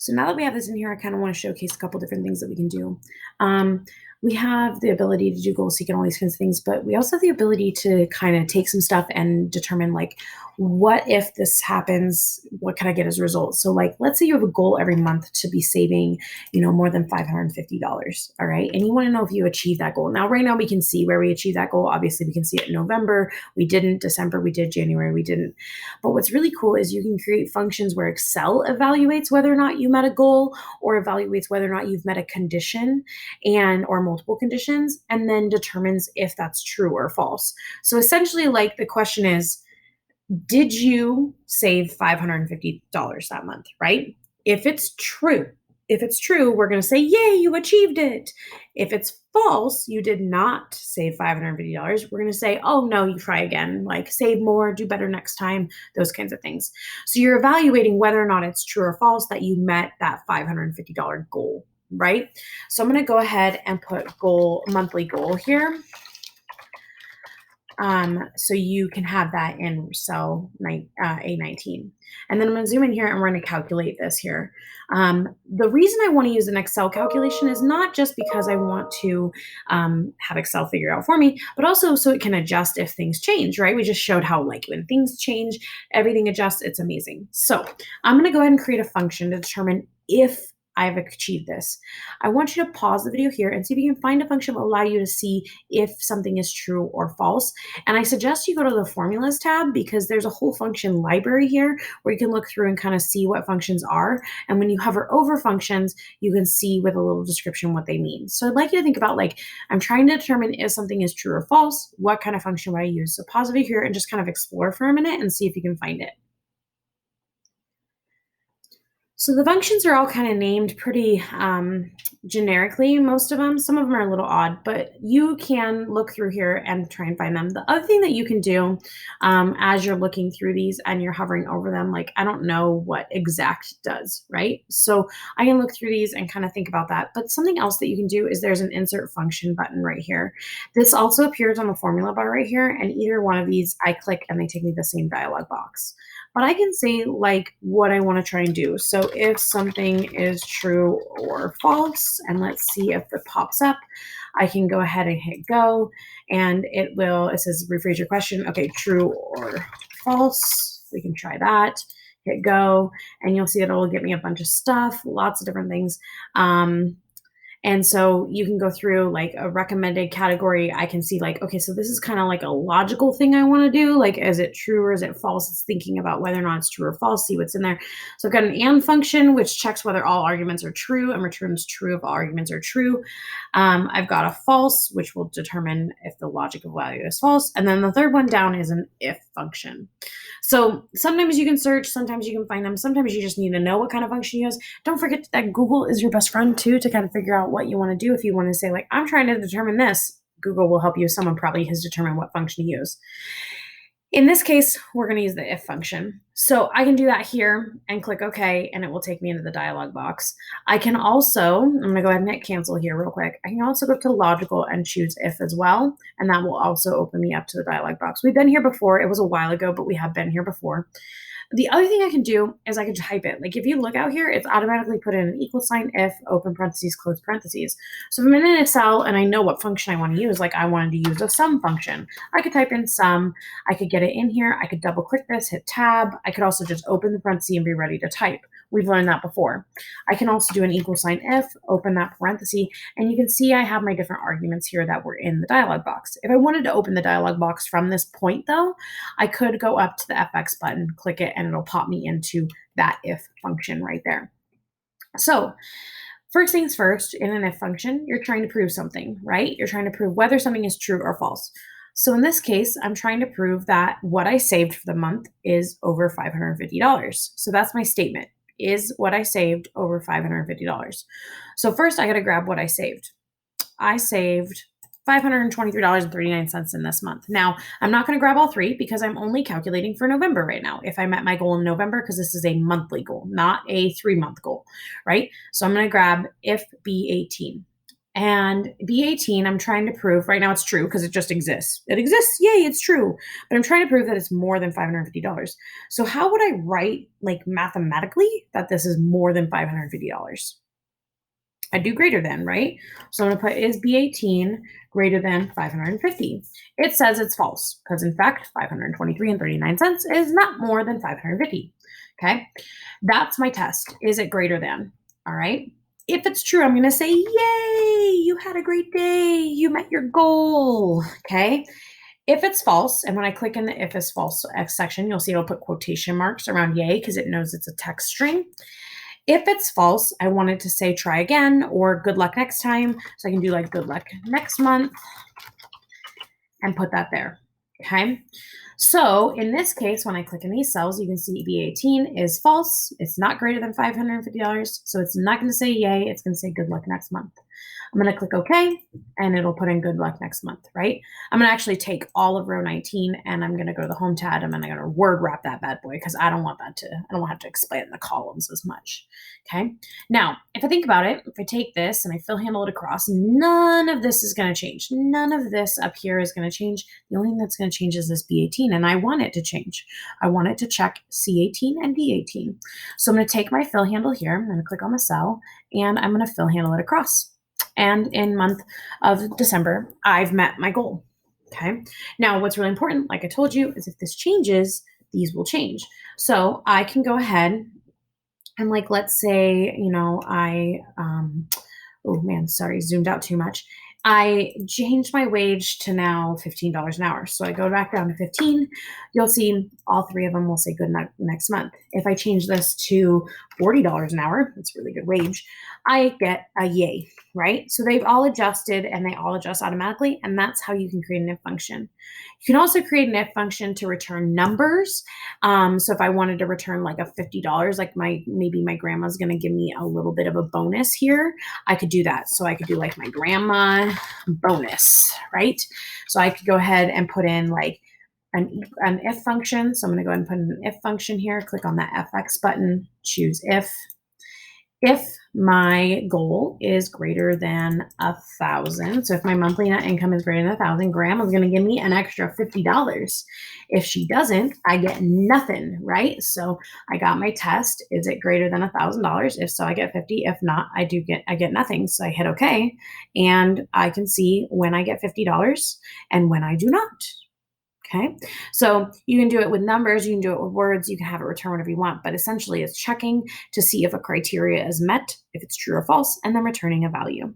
So now that we have this in here, I kind of want to showcase a couple different things that we can do. Um, we have the ability to do goal seeking, all these kinds of things, but we also have the ability to kind of take some stuff and determine like, what if this happens? What can I get as a result? So like, let's say you have a goal every month to be saving, more than $550. All right. And you want to know if you achieve that goal. Now, right now we can see where we achieve that goal. Obviously we can see it in November. We didn't. December we did. January we didn't. But what's really cool is you can create functions where Excel evaluates whether or not you met a goal or evaluates whether or not you've met a condition and or multiple conditions and then determines if that's true or false. So essentially like the question is, did you save $550 that month, right? If it's true, we're going to say, yay, you achieved it. If it's false, you did not save $550, we're going to say, oh no, you try again, like save more, do better next time, those kinds of things. So you're evaluating whether or not it's true or false that you met that $550 goal, right? So I'm going to go ahead and put monthly goal here. So you can have that in cell A19. And then I'm going to zoom in here and we're going to calculate this here. The reason I want to use an Excel calculation is not just because I want to have Excel figure out for me, but also so it can adjust if things change, right? We just showed how like when things change, everything adjusts. It's amazing. So I'm going to go ahead and create a function to determine if I've achieved this. I want you to pause the video here and see if you can find a function that will allow you to see if something is true or false. And I suggest you go to the formulas tab because there's a whole function library here where you can look through and kind of see what functions are. And when you hover over functions, you can see with a little description what they mean. So I'd like you to think about like, I'm trying to determine if something is true or false, what kind of function would I use? So pause the video here and just kind of explore for a minute and see if you can find it. So the functions are all kind of named pretty generically, most of them. Some of them are a little odd, but you can look through here and try and find them. The other thing that you can do as you're looking through these and you're hovering over them, like I don't know what exact does, right? So I can look through these and kind of think about that. But something else that you can do is there's an insert function button right here. This also appears on the formula bar right here, and either one of these I click and they take me to the same dialog box. But I can say like what I want to try and do. So if something is true or false, and let's see if it pops up, I can go ahead and hit go and it says rephrase your question. Okay, true or false. We can try that, hit go, and you'll see that it will get me a bunch of stuff, lots of different things. And so you can go through like a recommended category. I can see like, okay, so this is kind of like a logical thing I want to do. Like, is it true or is it false? It's thinking about whether or not it's true or false, see what's in there. So I've got an and function, which checks whether all arguments are true and returns true if all arguments are true. I've got a false, which will determine if the logical value is false. And then the third one down is an if function. So sometimes you can search, sometimes you can find them. Sometimes you just need to know what kind of function you use. Don't forget that Google is your best friend too, to kind of figure out what you want to do. If you want to say like, I'm trying to determine this, Google will help you. Someone probably has determined what function to use. In this case, we're going to use the if function. So I can do that here and click OK, and it will take me into the dialog box. I can also, I'm going to go ahead and hit cancel here real quick. I can also go to logical and choose if as well, and that will also open me up to the dialog box. We've been here before. It was a while ago, but we have been here before. The other thing I can do is I can type it. Like if you look out here, it's automatically put in an equal sign if, open parentheses, close parentheses. So if I'm in a cell and I know what function I want to use, like I wanted to use a sum function, I could type in sum. I could get it in here. I could double click this, hit tab. I could also just open the parenthesis and be ready to type. We've learned that before. I can also do an equal sign if, open that parenthesis, and you can see I have my different arguments here that were in the dialog box. If I wanted to open the dialog box from this point though, I could go up to the FX button, click it, and it'll pop me into that if function right there. So first things first, in an if function, you're trying to prove something, right? You're trying to prove whether something is true or false. So in this case, I'm trying to prove that what I saved for the month is over $550. So that's my statement. Is what I saved over $550. So first I got to grab what I saved. I saved $523.39 in this month. Now, I'm not going to grab all three because I'm only calculating for November right now. If I met my goal in November, because this is a monthly goal, not a 3-month goal, right? So I'm going to grab if B18. And B18, I'm trying to prove right now it's true because it just exists. It exists. Yay, it's true. But I'm trying to prove that it's more than $550. So how would I write like mathematically that this is more than $550? I do greater than, right? So I'm going to put is B18 greater than 550. It says it's false because in fact 523 and 39 cents is not more than 550. Okay? That's my test. Is it greater than? All right? If it's true, I'm going to say, yay, you had a great day. You met your goal. Okay? If it's false, and when I click in the if is false X section, you'll see it'll put quotation marks around yay because it knows it's a text string. If it's false, I want it to say try again or good luck next time. So I can do like good luck next month and put that there. Okay. So in this case, when I click in these cells, you can see B18 is false. It's not greater than $550. So it's not going to say yay. It's going to say good luck next month. I'm going to click OK, and it'll put in good luck next month, right? I'm going to actually take all of row 19, and I'm going to go to the home tab, and I'm going to word wrap that bad boy because I don't want to have to explain it in the columns as much, okay? Now, if I think about it, if I take this and I fill handle it across, none of this is going to change. None of this up here is going to change. The only thing that's going to change is this B18, and I want it to change. I want it to check C18 and D18. So I'm going to take my fill handle here. I'm going to click on the cell, and I'm going to fill handle it across. And in month of December, I've met my goal. Okay. Now, what's really important, like I told you, is if this changes, these will change. So I can go ahead and like, let's say, oh man, sorry, zoomed out too much. I changed my wage to now $15 an hour. So I go back down to 15. You'll see all three of them will say good next month. If I change this to $40 an hour, that's a really good wage, I get a yay, right? So they've all adjusted and they all adjust automatically. And that's how you can create an if function. You can also create an if function to return numbers. So if I wanted to return like a $50, like maybe my grandma's going to give me a little bit of a bonus here, I could do that. So I could do like my grandma bonus, right? So I could go ahead and put in like an if function. So I'm going to go ahead and put in an if function here, click on that FX button, choose if. If my goal is greater than 1,000, so if my monthly net income is greater than 1,000, grandma's going to give me an extra $50. If she doesn't, I get nothing, right? So I got my test. Is it greater than $1,000? If so, I get 50. If not, I get nothing. So I hit OK, and I can see when I get $50 and when I do not. Okay, so you can do it with numbers, you can do it with words, you can have it return whatever you want, but essentially it's checking to see if a criteria is met, if it's true or false, and then returning a value.